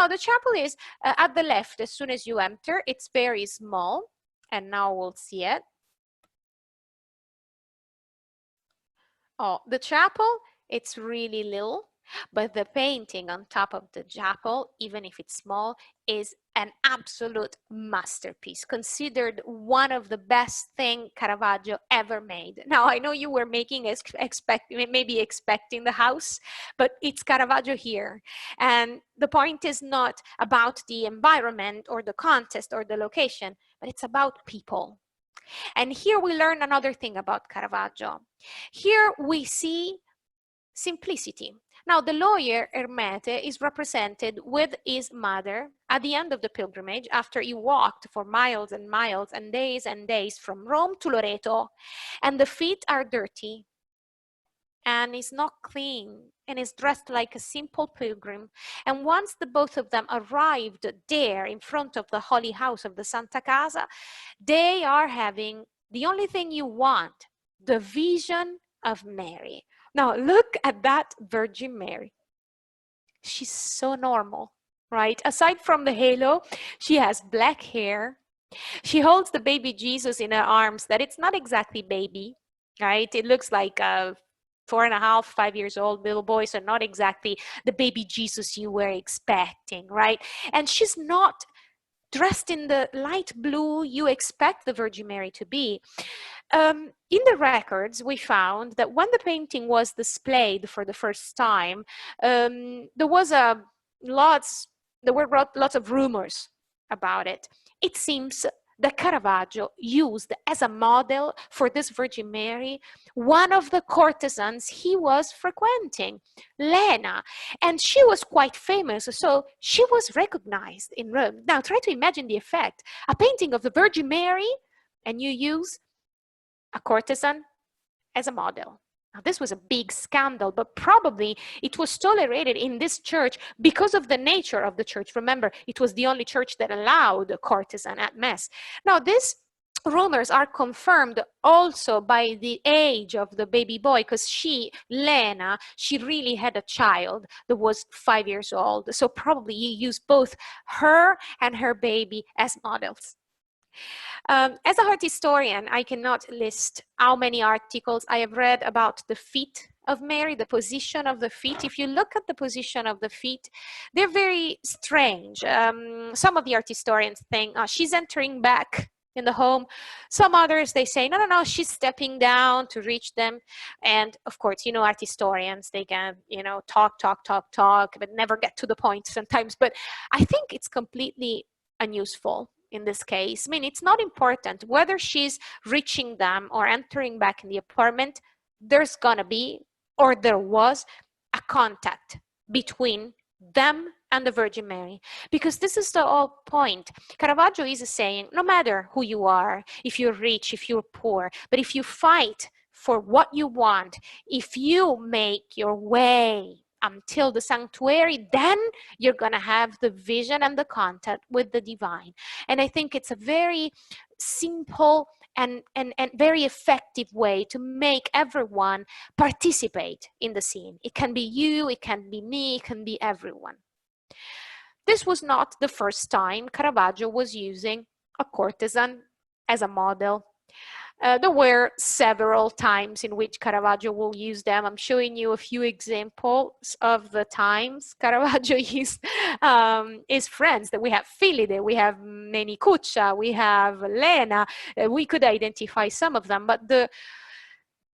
Now the chapel is at the left as soon as you enter. It's very small, and now we'll see it. Oh, the chapel, it's really little, but the painting on top of the chapel, even if it's small, is an absolute masterpiece, considered one of the best thing Caravaggio ever made. Now, I know you were maybe expecting the house, but it's Caravaggio here. And the point is not about the environment or the contest or the location, but it's about people. And here we learn another thing about Caravaggio. Here we see simplicity. Now, the lawyer Ermete is represented with his mother at the end of the pilgrimage after he walked for miles and miles and days from Rome to Loreto, and the feet are dirty and is not clean and is dressed like a simple pilgrim. And once the both of them arrived there in front of the holy house of the Santa Casa, they are having the only thing you want, the vision of Mary. Now look at that Virgin Mary. She's so normal, right? Aside from the halo, she has black hair. She holds the baby Jesus in her arms that it's not exactly baby, right? It looks like a 4.5, 5 years old little boy, so not exactly the baby Jesus you were expecting, right? And she's not dressed in the light blue you expect the Virgin Mary to be. In the records, we found that when the painting was displayed for the first time, there were lots of rumors about it. It seems that Caravaggio used as a model for this Virgin Mary one of the courtesans he was frequenting, Lena, and she was quite famous, so she was recognized in Rome. Now try to imagine the effect: a painting of the Virgin Mary, and you use a courtesan as a model. Now, this was a big scandal, but probably it was tolerated in this church because of the nature of the church. Remember, it was the only church that allowed a courtesan at Mass. Now, these rumors are confirmed also by the age of the baby boy, because Lena, she really had a child that was 5 years old. So probably he used both her and her baby as models. As a art historian, I cannot list how many articles I have read about the feet of Mary, the position of the feet. If you look at the position of the feet, they're very strange. Some of the art historians think she's entering back in the home. Some others, they say, no, she's stepping down to reach them. And of course, art historians, they can, talk, but never get to the point sometimes. But I think it's completely unuseful in this case. I mean, it's not important whether she's reaching them or entering back in the apartment. There's gonna be, or there was, a contact between them and the Virgin Mary, because this is the whole point. Caravaggio is saying, no matter who you are, if you're rich, if you're poor, but if you fight for what you want, if you make your way until the sanctuary, then you're going to have the vision and the contact with the divine. And I think it's a very simple and very effective way to make everyone participate in the scene. It can be you, it can be me, it can be everyone. This was not the first time Caravaggio was using a courtesan as a model. There were several times in which Caravaggio will use them. I'm showing you a few examples of the times Caravaggio used his friends. That we have Filide, we have Menicuccia, we have Lena. We could identify some of them, but the